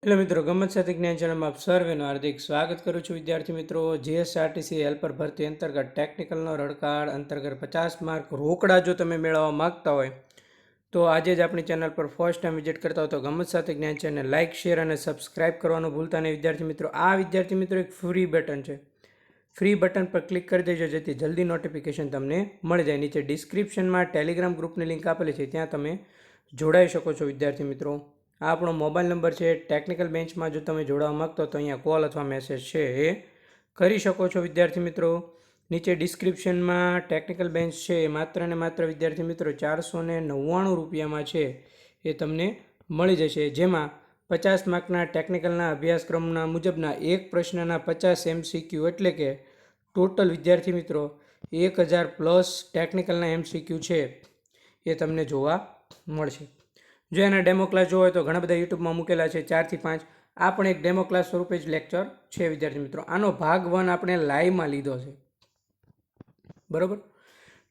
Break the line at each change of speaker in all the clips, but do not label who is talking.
Hello મિત્રો, ગમત સાથે જ્ઞાન ચેનલમાં આપ સર્વેનું હાર્દિક સ્વાગત કરું છું. વિદ્યાર્થી મિત્રો, જીએસઆરટીસી હેલ્પર ભરતી અંતર્ગત ટેકનિકલનો રડકાળ અંતર્ગત 50 માર્ક રોકડા જો તમે મેળવવા માગતા હોય તો આજે જ આપણી ચેનલ પર ફર્સ્ટ ટાઈમ વિઝિટ કરતા હોય તો ગમત સાથે જ્ઞાન ચેનલ લાઇક, શેર અને સબસ્ક્રાઇબ કરવાનું ભૂલતા નહીં. વિદ્યાર્થી મિત્રો, આ વિદ્યાર્થી મિત્રો એક ફ્રી બટન છે. ફ્રી બટન પર ક્લિક કરી દેજો જેથી જલ્દી નોટિફિકેશન તમને મળી જાય. નીચે ડિસ્ક્રિપ્શનમાં ટેલિગ્રામ ગ્રુપની લિંક આપેલી છે, ત્યાં તમે જોડાઈ શકો છો. વિદ્યાર્થી મિત્રો, આ આપણો મોબાઈલ નંબર છે. ટેકનિકલ બેન્ચમાં જો તમે જોડાવા માગતો તો અહીંયા કોલ અથવા મેસેજ છે એ કરી શકો છો. વિદ્યાર્થી મિત્રો, નીચે ડિસ્ક્રિપ્શનમાં ટેકનિકલ બેન્ચ છે એ માત્ર ને માત્ર વિદ્યાર્થી મિત્રો 499 રૂપિયામાં છે એ તમને મળી જશે, જેમાં 50 માર્કના ટેકનિકલના અભ્યાસક્રમના મુજબના એક પ્રશ્નના 50 MCQ એટલે કે ટોટલ વિદ્યાર્થી મિત્રો 1000 પ્લસ ટેકનિકલના MCQ છે એ તમને જોવા મળશે. જો એના ડેમો ક્લાસ જોવો હોય તો ઘણા બધા યુટ્યુબમાં મૂકેલા છે, 4 થી 5. આ પણ એક ડેમો ક્લાસ સ્વરૂપે જ લેક્ચર છે. વિદ્યાર્થી મિત્રો, આનો ભાગ 1 આપણે લાઈવમાં લીધો છે, બરાબર.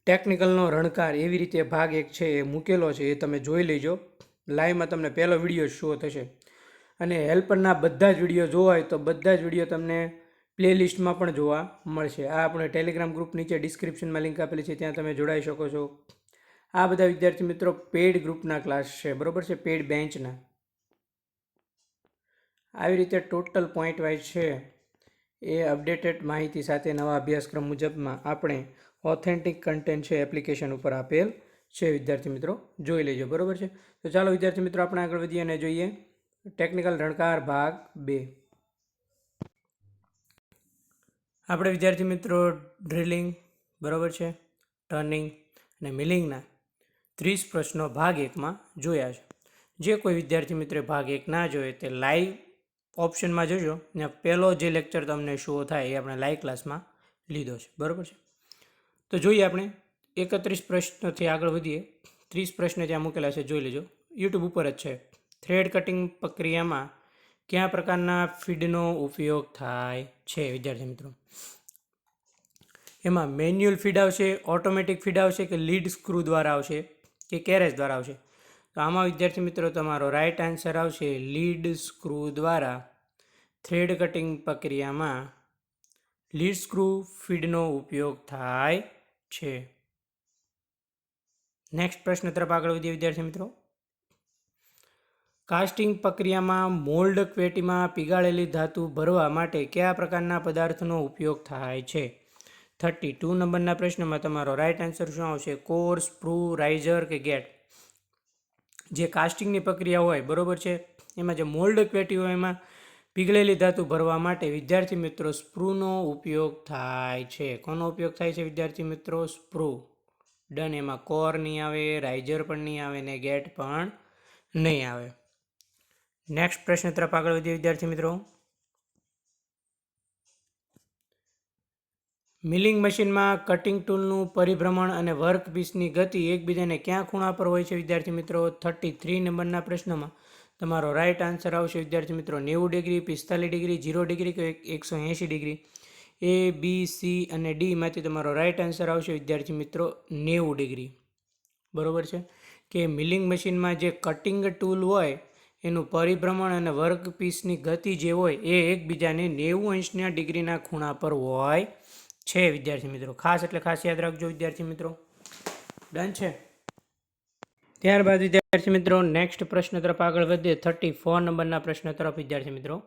ટેકનિકલનો રણકાર એવી રીતે ભાગ 1 છે એ મૂકેલો છે, એ તમે જોઈ લેજો. લાઈવમાં તમને પહેલો વિડીયો શો થશે. અને હેલ્પરના બધા જ વિડીયો જોવા હોય તો બધા જ વિડીયો તમને પ્લેલિસ્ટમાં પણ જોવા મળશે. આ આપણે ટેલિગ્રામ ગ્રુપ નીચે ડિસ્ક્રિપ્શનમાં લિંક આપેલી છે, ત્યાં તમે જોડાઈ શકો છો. આ બધા વિદ્યાર્થી મિત્રો પેઇડ ગ્રુપના ક્લાસ છે, બરાબર છે, પેઇડ બેન્ચના. આવી રીતે ટોટલ પોઈન્ટ વાઇઝ છે એ અપડેટેડ માહિતી સાથે નવા અભ્યાસક્રમ મુજબમાં આપણે ઓથેન્ટિક કન્ટેન્ટ છે એપ્લિકેશન ઉપર આપેલ છે. વિદ્યાર્થી મિત્રો, જોઈ લેજો, બરાબર છે. તો ચાલો વિદ્યાર્થી મિત્રો, આપણે આગળ વધીએ અને જોઈએ ટેકનિકલ રણકાર ભાગ 2. આપણે વિદ્યાર્થી મિત્રો ડ્રિલિંગ, બરાબર છે, ટર્નિંગ અને મિલિંગના 30 પ્રશ્નો ભાગ 1માં જોયા છે. જે કોઈ વિદ્યાર્થી મિત્રો ભાગ 1 ના જોઈએ તે લાઈવ ઓપ્શનમાં જોજો, ને પહેલો જે લેક્ચર તમને શો થાય એ આપણે લાઈવ ક્લાસમાં લીધો છે, બરાબર છે. તો જોઈએ આપણે 31 પ્રશ્નોથી આગળ વધીએ. 30 પ્રશ્ન ત્યાં મૂકેલા છે, જોઈ લેજો, યુટ્યુબ ઉપર જ છે. થ્રેડ કટિંગ પ્રક્રિયામાં કયા પ્રકારના ફીડનો ઉપયોગ થાય છે? વિદ્યાર્થી મિત્રો, એમાં મેન્યુઅલ ફીડ આવશે, ઓટોમેટિક ફીડ આવશે કે લીડ સ્ક્રૂ દ્વારા આવશે કે કેરેજ દ્વારા આવશે? તો આમાં વિદ્યાર્થી મિત્રો તમારો રાઈટ આન્સર આવશે લીડ સ્ક્રૂ દ્વારા. થ્રેડ કટિંગ પ્રક્રિયામાં લીડ સ્ક્રૂ ફીડનો ઉપયોગ થાય છે. નેક્સ્ટ પ્રશ્ન તરફ આગળ વધીએ વિદ્યાર્થી મિત્રો. કાસ્ટિંગ પ્રક્રિયામાં મોલ્ડ પેટીમાં પીગાળેલી ધાતુ ભરવા માટે કયા પ્રકારના પદાર્થનો ઉપયોગ થાય છે? 32 નંબરના પ્રશ્નમાં તમારો રાઈટ આન્સર શું આવશે? કોર, સ્પ્રૂ, રાઇઝર કે ગેટ? જે કાસ્ટિંગની પ્રક્રિયા હોય, બરાબર છે, એમાં જે મોલ્ડ પેટી હોય એમાં પીગળેલી ધાતુ ભરવા માટે વિદ્યાર્થી મિત્રો સ્પ્રૂનો ઉપયોગ થાય છે. કોનો ઉપયોગ થાય છે વિદ્યાર્થી મિત્રો? સ્પ્રૂ. ડન. એમાં કોર નહીં આવે, રાઇઝર પણ નહીં આવે ને ગેટ પણ નહીં આવે. નેક્સ્ટ પ્રશ્ન તરફ આગળ વધીએ વિદ્યાર્થી મિત્રો. મિલિંગ મશીનમાં કટિંગ ટૂલનું પરિભ્રમણ અને વર્કપીસની ગતિ એકબીજાને ક્યાં ખૂણા પર હોય છે વિદ્યાર્થી મિત્રો? 33 નંબરના પ્રશ્નમાં તમારો રાઈટ આન્સર આવશે વિદ્યાર્થી મિત્રો 90 ડિગ્રી, 45 ડિગ્રી, 0 ડિગ્રી કે 180 ડિગ્રી? A, B, C અને D માંથી તમારો રાઈટ આન્સર આવશે વિદ્યાર્થી મિત્રો 90 ડિગ્રી, બરાબર છે. કે મિલિંગ મશીનમાં જે કટિંગ ટૂલ હોય એનું પરિભ્રમણ અને વર્કપીસની ગતિ જે હોય એ એકબીજાને 90 ડિગ્રીના ખૂણા પર હોય છે વિદ્યાર્થી મિત્રો. ખાસ એટલે ખાસ યાદ રાખજો વિદ્યાર્થી મિત્રો. ડન છે. ત્યારબાદ વિદ્યાર્થી મિત્રો નેક્સ્ટ પ્રશ્ન તરફ આગળ વધીએ. 34 નંબરના પ્રશ્ન તરફ વિદ્યાર્થી મિત્રો.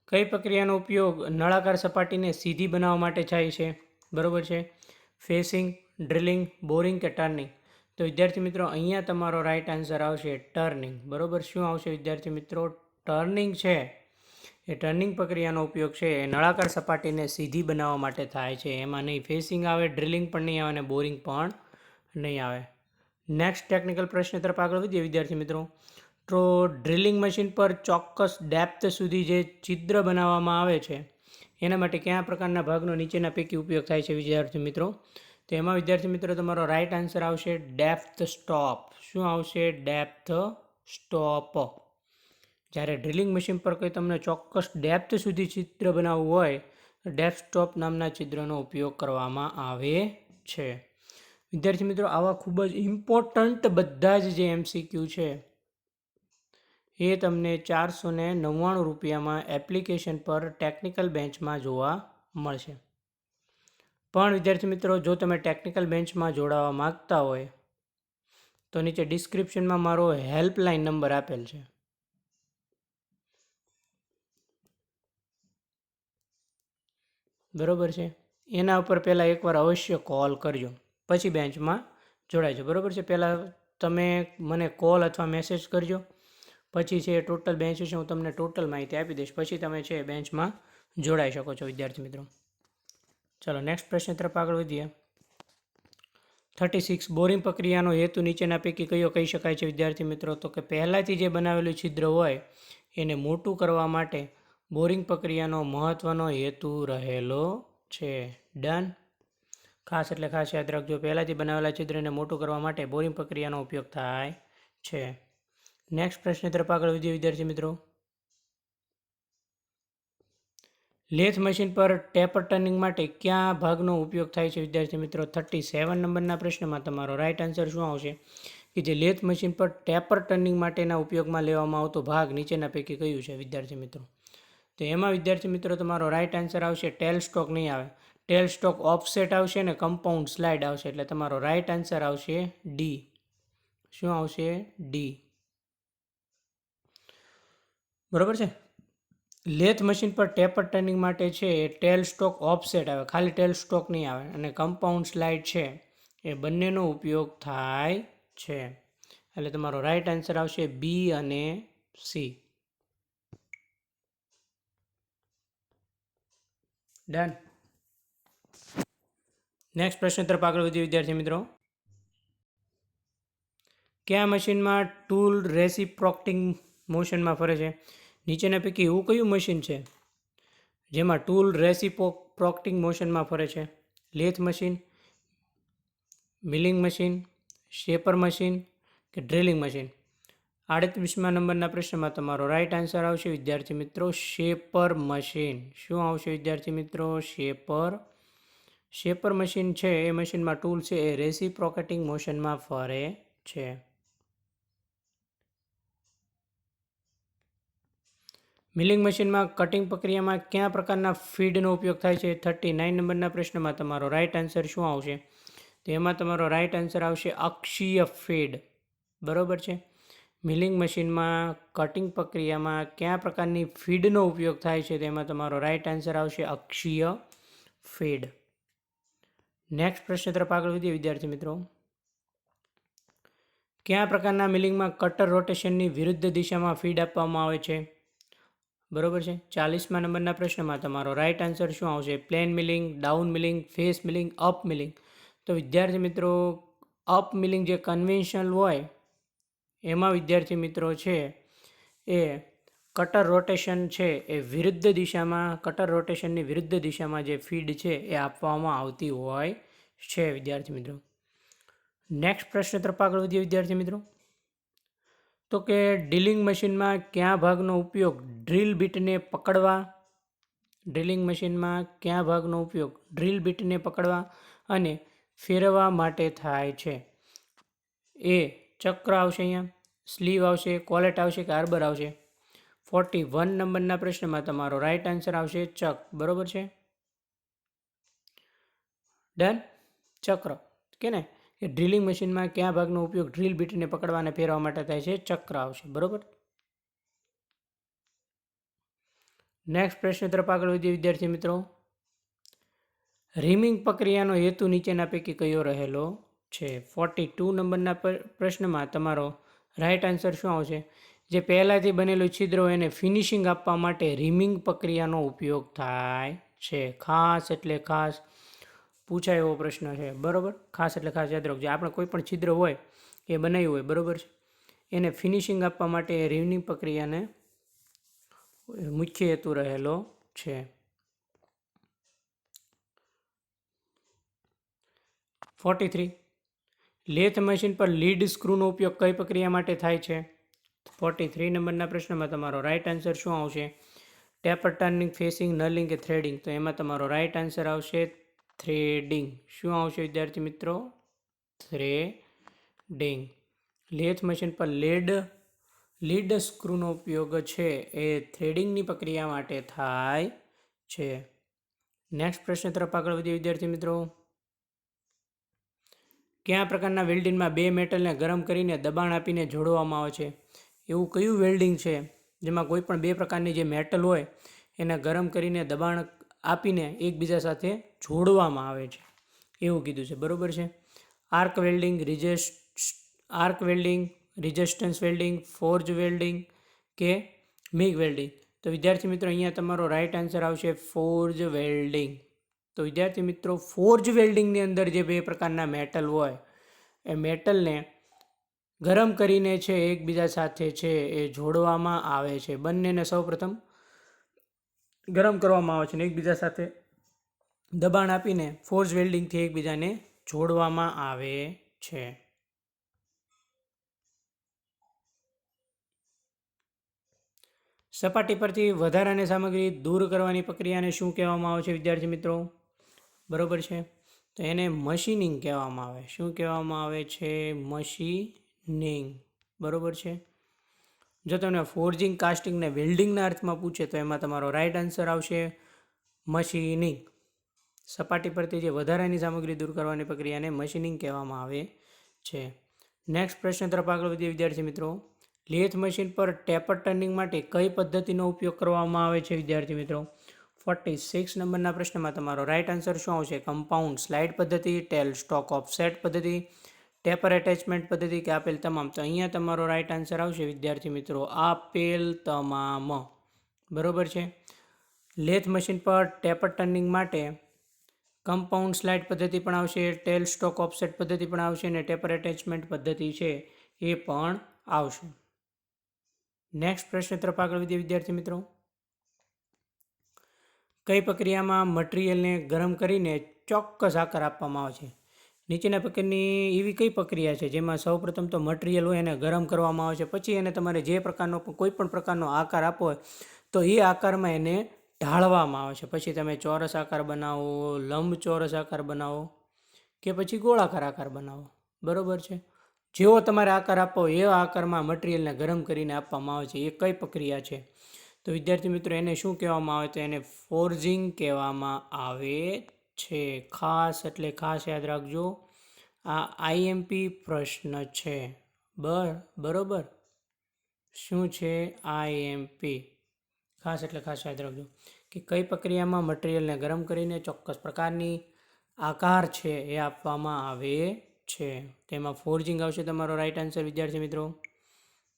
કઈ પ્રક્રિયાનો ઉપયોગ નળાકાર સપાટીને સીધી બનાવવા માટે થાય છે? બરાબર છે. ફેસિંગ, ડ્રિલિંગ, બોરિંગ કે ટર્નિંગ? તો વિદ્યાર્થી મિત્રો અહીંયા તમારો રાઈટ આન્સર આવશે ટર્નિંગ, બરાબર. શું આવશે વિદ્યાર્થી મિત્રો? ટર્નિંગ છે એ ટર્નિંગ પ્રક્રિયાનો ઉપયોગ છે એ નળાકાર સપાટીને સીધી બનાવવા માટે થાય છે. એમાં નહીં ફેસિંગ આવે, ડ્રિલિંગ પણ નહીં આવે અને બોરિંગ પણ નહીં આવે. નેક્સ્ટ ટેકનિકલ પ્રશ્ન તરફ આગળ વધીએ વિદ્યાર્થી મિત્રો. તો ડ્રિલિંગ મશીન પર ચોક્કસ ડેપ્થ સુધી જે છિદ્ર બનાવવામાં આવે છે એના માટે કયા પ્રકારના ભાગનો નીચેના પૈકી ઉપયોગ થાય છે વિદ્યાર્થી મિત્રો? તો એમાં વિદ્યાર્થી મિત્રો તમારો રાઈટ આન્સર આવશે ડેપ્થ સ્ટોપ. શું આવશે? Depth stop. જ્યારે ડ્રિલિંગ મશીન પર કોઈ તમને ચોક્કસ ડેપ્થ સુધી છિદ્ર બનાવવું હોય તો ડેપ્થ સ્ટોપ નામના છિદ્રનો ઉપયોગ કરવામાં આવે છે. વિદ્યાર્થી મિત્રો, આવા ખૂબ જ ઇમ્પોર્ટન્ટ બધા જ જે MCQ છે એ તમને 499 રૂપિયામાં એપ્લિકેશન પર ટેકનિકલ બેન્ચમાં જોવા મળશે. પણ વિદ્યાર્થી મિત્રો, જો તમે ટેકનિકલ બેન્ચમાં જોડાવા માગતા હોય તો નીચે ડિસ્ક્રિપ્શનમાં મારો હેલ્પલાઇન નંબર આપેલ છે. બરોબર છે, એના ઉપર પહેલાં એકવાર અવશ્ય કોલ કરજો, પછી બેન્ચમાં જોડાઈજો. બરોબર છે, પહેલાં તમે મને કોલ અથવા મેસેજ કરજો, પછી છે ટોટલ બેન્ચ વિશે હું તમને ટોટલ માહિતી આપી દઈશ, પછી તમે છે બેન્ચમાં જોડાઈ શકો છો વિદ્યાર્થી મિત્રો. ચલો નેક્સ્ટ પ્રશ્ન તરફ આગળ વધીએ. 36 બોરિંગ પ્રક્રિયાનો હેતુ નીચેના પૈકી કયો કહી શકાય છે વિદ્યાર્થી મિત્રો? તો કે પહેલાંથી જે બનાવેલું છિદ્ર હોય એને મોટું કરવા માટે બોરિંગ પ્રક્રિયાનો મહત્ત્વનો હેતુ રહેલો છે. ડન. ખાસ એટલે ખાસ યાદ રાખજો, પહેલાંથી બનાવેલા છિદ્રને મોટું કરવા માટે બોરિંગ પ્રક્રિયાનો ઉપયોગ થાય છે. નેક્સ્ટ પ્રશ્ન તરફ આગળ વધીએ વિદ્યાર્થી મિત્રો. લેથ મશીન પર ટેપર ટર્નિંગ માટે કયા ભાગનો ઉપયોગ થાય છે વિદ્યાર્થી મિત્રો? 37 નંબરના પ્રશ્નમાં તમારો રાઇટ આન્સર શું આવશે? કે જે લેથ મશીન પર ટેપર ટર્નિંગ માટેના ઉપયોગમાં લેવામાં આવતો ભાગ નીચેના પૈકી કયું છે વિદ્યાર્થી મિત્રો? તો એમાં વિદ્યાર્થી મિત્રો તમારો રાઇટ આન્સર આવશે ટેલ સ્ટોક નહીં આવે, ટેલ સ્ટોક ઓફસેટ આવશે ને કમ્પાઉન્ડ સ્લાઇડ આવશે. એટલે તમારો રાઇટ આન્સર આવશે ડી. શું આવશે? ડી. બરોબર છે. લેથ મશીન પર ટેપર ટર્નિંગ માટે છે એ ટેલ સ્ટોક ઓફસેટ આવે, ખાલી ટેલ સ્ટોક નહીં આવે, અને કમ્પાઉન્ડ સ્લાઇડ છે એ બંનેનો ઉપયોગ થાય છે. એટલે તમારો રાઇટ આન્સર આવશે બી અને સી. ડન. નેક્સ્ટ પ્રશ્ન તરફ આગળ વધીએ વિદ્યાર્થી મિત્રો. કયા મશીનમાં ટૂલ રેસિપ્રોકેટિંગ મોશનમાં ફરે છે? નીચેના પૈકી એવું કયું મશીન છે જેમાં ટૂલ રેસિપ્રોકેટિંગ મોશનમાં ફરે છે? Lathe machine, milling machine, shaper machine કે ડ્રિલિંગ મશીન? 38મા નંબરના પ્રશ્નમાં તમારો રાઇટ આન્સર આવશે વિદ્યાર્થી મિત્રો શેપર મશીન. શું આવશે વિદ્યાર્થી મિત્રો? શેપર મશીન છે એ મશીનમાં ટૂલ છે એ રેસિપ્રોકેટિંગ મોશનમાં ફરે છે. મિલિંગ મશીનમાં કટિંગ પ્રક્રિયામાં કયા પ્રકારના ફીડનો ઉપયોગ થાય છે? 39 નંબરના પ્રશ્નમાં તમારો રાઇટ આન્સર શું આવશે? તો એમાં તમારો રાઇટ આન્સર આવશે અક્ષીય ફીડ. બરોબર છે. મિલિંગ મશીનમાં કટિંગ પ્રક્રિયામાં કયા પ્રકારની ફીડનો ઉપયોગ થાય છે? તેમાં તમારો રાઇટ આન્સર આવશે અક્ષીય ફીડ. નેક્સ્ટ પ્રશ્ન તરફ આગળ વધીએ વિદ્યાર્થી મિત્રો. કયા પ્રકારના મિલિંગમાં કટર રોટેશનની વિરુદ્ધ દિશામાં ફીડ આપવામાં આવે છે? બરોબર છે. 40મા નંબરના પ્રશ્નમાં તમારો રાઇટ આન્સર શું આવશે? Plane milling, down milling, face milling, up milling? તો વિદ્યાર્થી મિત્રો અપ મિલિંગ જે કન્વેન્શનલ હોય એમાં વિદ્યાર્થી મિત્રો છે એ કટર રોટેશન છે એ વિરુદ્ધ દિશામાં, કટર રોટેશનની વિરુદ્ધ દિશામાં જે ફીડ છે એ આપવામાં આવતી હોય છે વિદ્યાર્થી મિત્રો. નેક્સ્ટ પ્રશ્ન તરફ આગળ વધીએ વિદ્યાર્થી મિત્રો. તો કે ડ્રિલિંગ મશીનમાં કયા ભાગનો ઉપયોગ ડ્રિલ બીટને પકડવા, ડ્રિલિંગ મશીનમાં કયા ભાગનો ઉપયોગ ડ્રિલ બીટને પકડવા અને ફેરવવા માટે થાય છે? એ ચક્ર આવશે, અહીંયા સ્લીવ આવશે, કોલેટ આવશે કે આર્બર આવશે? 41 નંબરના પ્રશ્નમાં તમારો રાઇટ આન્સર આવશે ચક. બરોબર છે. ડન. ચક્ર કે ને કે ડ્રિલિંગ મશીનમાં કયા ભાગનો ઉપયોગ ડ્રિલ બીટને પકડવા અને ફેરવવા માટે થાય છે? ચક્ર આવશે. બરોબર. નેક્સ્ટ પ્રશ્ન તરફ આગળ વધીએ વિદ્યાર્થી મિત્રો. રીમિંગ પ્રક્રિયાનો હેતુ નીચેના પૈકી કયો રહેલો છે? 42 નંબરના પ્રશ્નમાં તમારો રાઇટ આન્સર શું આવશે? જે પહેલાંથી બનેલું છિદ્ર હોય એને ફિનિશિંગ આપવા માટે રીમિંગ પ્રક્રિયાનો ઉપયોગ થાય છે. ખાસ એટલે ખાસ પૂછાય એવો પ્રશ્ન છે. બરાબર. ખાસ એટલે ખાસ યાદ રાખજો. આપણે કોઈ પણ છિદ્ર હોય એ બનાવ્યું હોય, બરાબર છે, એને ફિનિશિંગ આપવા માટે રીમિંગ પ્રક્રિયાને મુખ્ય હેતુ રહેલો છે. 43 લેથ મશીન પર લીડ સ્ક્રૂનો ઉપયોગ કઈ પ્રક્રિયા માટે થાય છે? 43 નંબરના પ્રશ્નમાં તમારો રાઇટ આન્સર શું આવશે? ટેપર ટર્નિંગ, ફેસિંગ, નલિંગ કે થ્રેડિંગ? તો એમાં તમારો રાઇટ આન્સર આવશે થ્રેડિંગ. શું આવશે વિદ્યાર્થી મિત્રો? થ્રેડિંગ. લેથ મશીન પર લીડ સ્ક્રૂનો ઉપયોગ છે એ થ્રેડિંગની પ્રક્રિયા માટે થાય છે. નેક્સ્ટ પ્રશ્ન તરફ આગળ વધીએ વિદ્યાર્થી મિત્રો. કયા પ્રકારના વેલ્ડિંગમાં બે મેટલને ગરમ કરીને દબાણ આપીને જોડવામાં આવે છે? એવું કયું વેલ્ડિંગ છે જેમાં કોઈ પણ બે પ્રકારની જે મેટલ હોય એને ગરમ કરીને દબાણ આપીને એકબીજા સાથે જોડવામાં આવે છે એવું કીધું છે. બરોબર છે. Arc welding, resistance welding, forge welding કે મિગ વેલ્ડિંગ? તો વિદ્યાર્થી મિત્રો અહીંયા તમારો રાઈટ આન્સર આવશે ફોર્જ વેલ્ડિંગ. તો વિદ્યાર્થી મિત્રો ફોર્જ વેલ્ડિંગની અંદર જે બે પ્રકારના મેટલ હોય એ મેટલને ગરમ કરીને છે એકબીજા સાથે છે એ જોડવામાં આવે છે. બંનેને સૌપ્રથમ ગરમ કરવામાં આવે છે અને એકબીજા સાથે દબાણ આપીને ફોર્જ વેલ્ડિંગથી એકબીજાને જોડવામાં આવે છે. સપાટી પરથી વધારાની સામગ્રી દૂર કરવાની પ્રક્રિયાને શું કહેવામાં આવે છે વિદ્યાર્થી મિત્રો? બરોબર છે. તો એને મશીનિંગ કહેવામાં આવે. શું કહેવામાં આવે છે? મશીનિંગ. બરોબર છે. જો તમને ફોર્જિંગ, કાસ્ટિંગ ને વેલ્ડિંગના અર્થમાં પૂછે તો એમાં તમારો રાઈટ આન્સર આવશે મશીનિંગ. સપાટી પરથી જે વધારાની સામગ્રી દૂર કરવાની પ્રક્રિયાને મશીનિંગ કહેવામાં આવે છે. નેક્સ્ટ પ્રશ્ન તરફ આગળ વધીએ વિદ્યાર્થી મિત્રો. લેથ મશીન પર ટેપર ટર્નિંગ માટે કઈ પદ્ધતિનો ઉપયોગ કરવામાં આવે છે વિદ્યાર્થી મિત્રો? 46 નંબરના પ્રશ્નમાં તમારો રાઈટ આન્સર શું આવશે? કમ્પાઉન્ડ સ્લાઇડ પદ્ધતિ, ટેલ સ્ટોક ઓફસેટ પદ્ધતિ, ટેપર એટેચમેન્ટ પદ્ધતિ કે આપેલ તમામ? તો અહીંયા તમારો રાઈટ આન્સર આવશે વિદ્યાર્થી મિત્રો આપેલ તમામ. બરોબર છે. લેથ મશીન પર ટેપર ટર્નિંગ માટે કમ્પાઉન્ડ સ્લાઇડ પદ્ધતિ પણ આવશે, ટેલ સ્ટોક ઓફસેટ પદ્ધતિ પણ આવશે અને ટેપર એટેચમેન્ટ પદ્ધતિ છે એ પણ આવશે. નેક્સ્ટ પ્રશ્ન તરફ આગળ વધીએ વિદ્યાર્થી મિત્રો. કઈ પ્રક્રિયામાં મટીરિયલને ગરમ કરીને ચોક્કસ આકાર આપવામાં આવે છે? નીચેના પ્રકારની એવી કઈ પ્રક્રિયા છે જેમાં સૌપ્રથમ તો મટીરિયલ હોય એને ગરમ કરવામાં આવે છે, પછી એને તમારે જે પ્રકારનો કોઈ પણ પ્રકારનો આકાર આપવો હોય તો એ આકારમાં એને ઢાળવામાં આવે છે. પછી તમે ચોરસ આકાર બનાવો, લંબચોરસ આકાર બનાવો કે પછી ગોળાકાર આકાર બનાવો. બરોબર છે. જેવો તમારે આકાર આપવો હોય એવા આકારમાં મટીરિયલને ગરમ કરીને આપવામાં આવે છે. એ કઈ પ્રક્રિયા છે? તો વિદ્યાર્થી મિત્રો એને શું કહેવામાં આવે? તો એને ફોર્જિંગ કહેવામાં આવે છે. ખાસ એટલે ખાસ યાદ રાખજો, આ આઈએમપી પ્રશ્ન છે. બરોબર. શું છે આઈએમપી? ખાસ એટલે ખાસ યાદ રાખજો કે કઈ પ્રક્રિયામાં મટીરિયલને ગરમ કરીને ચોક્કસ પ્રકારની આકાર છે એ આપવામાં આવે છે. તેમાં ફોર્જિંગ આવશે તમારો રાઈટ આન્સર વિદ્યાર્થી મિત્રો.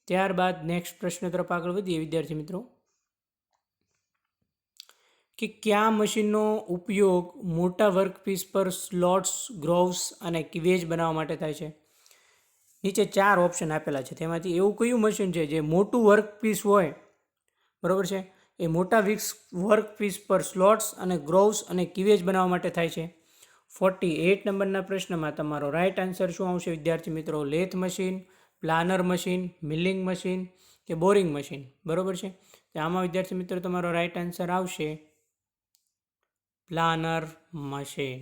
ત્યારબાદ નેક્સ્ટ પ્રશ્ન તરફ આગળ વધીએ વિદ્યાર્થી મિત્રો કે કયા મશીનનો ઉપયોગ મોટા વર્કપીસ પર સ્લોટ્સ, ગ્રોવ્સ અને ક્વેજ બનાવવા માટે થાય છે? નીચે 4 ઓપ્શન આપેલા છે. તેમાંથી એવું કયું મશીન છે જે મોટું વર્કપીસ હોય, બરોબર છે, એ મોટા વર્કપીસ પર સ્લોટ્સ અને ગ્રોવ્સ અને ક્વેજ બનાવવા માટે થાય છે? 48 નંબરના પ્રશ્નમાં તમારો રાઈટ આન્સર શું આવશે વિદ્યાર્થી મિત્રો? Lathe machine, planer machine, milling machine કે બોરિંગ મશીન? બરોબર છે. તો આમાં વિદ્યાર્થી મિત્રો તમારો રાઈટ આન્સર આવશે પ્લાનર મશીન.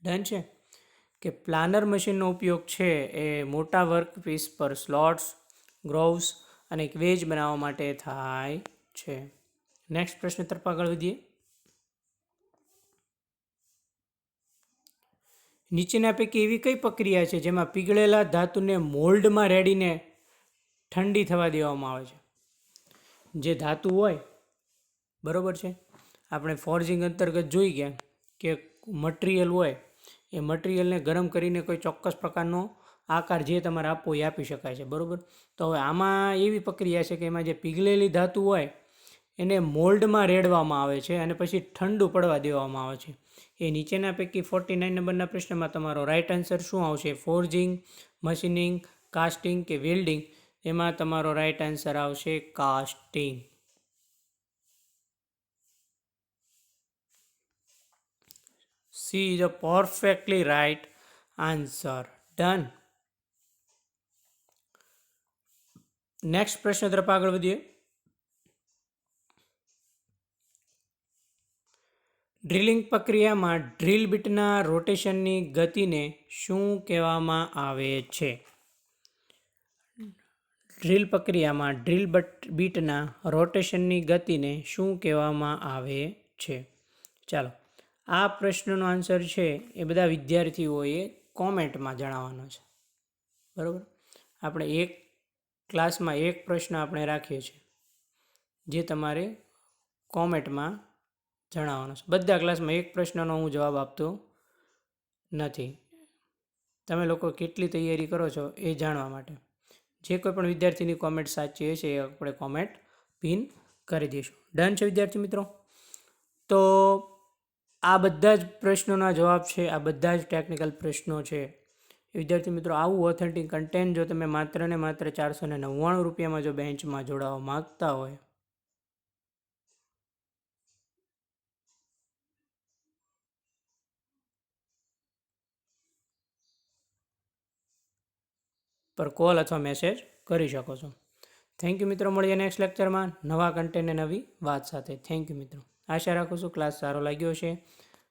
ડન છે કે પ્લાનર મશીનનો ઉપયોગ છે એ મોટા વર્કપીસ પર સ્લોટ્સ, ગ્રોવ્સ અને ક્વેજ બનાવવા માટે થાય છે. નેક્સ્ટ પ્રશ્ન તરફ આગળ વધીએ. નીચેના પૈકી એવી કઈ પ્રક્રિયા છે જેમાં પીગળેલા ધાતુને મોલ્ડમાં રેડીને ઠંડી થવા દેવામાં આવે છે? જે ધાતુ હોય, બરોબર છે, આપણે ફોર્જિંગ અંતર્ગત જોઈ ગયા કે મટીરિયલ હોય એ મટીરિયલને ગરમ કરીને કોઈ ચોક્કસ પ્રકારનો આકાર જે તમારે આપવો એ આપી શકાય છે. બરાબર. તો હવે આમાં એવી પ્રક્રિયા છે કે એમાં જે પીગળેલી ધાતુ હોય એને મોલ્ડમાં રેડવામાં આવે છે અને પછી ઠંડુ પડવા દેવામાં આવે છે. એ નીચેના પૈકી 49 નંબરના પ્રશ્નમાં તમારો રાઈટ આન્સર શું આવશે? ફોર્જિંગ, મશીનિંગ, કાસ્ટિંગ કે વેલ્ડિંગ? એમાં તમારો રાઈટ આન્સર આવશે casting. She is a perfectly right answer. Done. Next પ્રશ્ન તરફ આગળ વધીએ. ડ્રિલિંગ પ્રક્રિયામાં ડ્રીલ બીટના રોટેશનની ગતિને શું કહેવામાં આવે છે? ડ્રીલ પ્રક્રિયામાં ડ્રીલ બીટના રોટેશનની ગતિને શું કહેવામાં આવે છે? ચાલો, આ પ્રશ્નનો આન્સર છે એ બધા વિદ્યાર્થીઓએ કોમેન્ટમાં જણાવવાનો છે. બરાબર, આપણે એક ક્લાસમાં એક પ્રશ્ન આપણે રાખીએ છીએ જે તમારે કોમેન્ટમાં જણાવવાનો છે. બધા ક્લાસમાં એક પ્રશ્નનો હું જવાબ આપતો નથી. તમે લોકો કેટલી તૈયારી કરો છો એ જાણવા માટે જે કોઈ પણ વિદ્યાર્થીની કોમેન્ટ સાચી હશે એ આપણે કોમેન્ટ પિન કરી દઈશું. ડન છે વિદ્યાર્થી મિત્રો? તો આ બધા જ પ્રશ્નોના જવાબ છે, આ બધા જ ટેકનિકલ પ્રશ્નો છે. વિદ્યાર્થી મિત્રો, આવું ઓથેન્ટિક કન્ટેન્ટ જો તમે માત્ર ને માત્ર 499 રૂપિયામાં જો બેન્ચમાં જોડાવા માગતા હોય પર કોલ અથવા મેસેજ કરી શકો છો. થેન્ક યુ મિત્રો. મળીએ નેક્સ્ટ લેક્ચરમાં નવા કન્ટેન્ટ અને નવી વાત સાથે. થેન્ક યુ મિત્રો. આશા રાખું છું ક્લાસ સારો લાગ્યો હશે.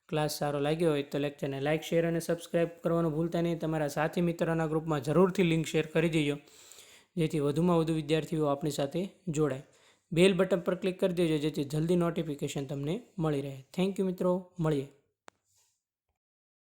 ક્લાસ સારો લાગ્યો હોય તો લેક્ચરને લાઇક, શેર અને સબસ્ક્રાઈબ કરવાનું ભૂલતા નહીં. તમારા સાથી મિત્રોના ગ્રુપમાં જરૂરથી લિંક શેર કરી દેજો જેથી વધુમાં વધુ વિદ્યાર્થીઓ આપણી સાથે જોડાય. બેલ બટન પર ક્લિક કરી દેજો જેથી જલ્દી નોટિફિકેશન તમને મળી રહે. થેન્ક યુ મિત્રો. મળીએ.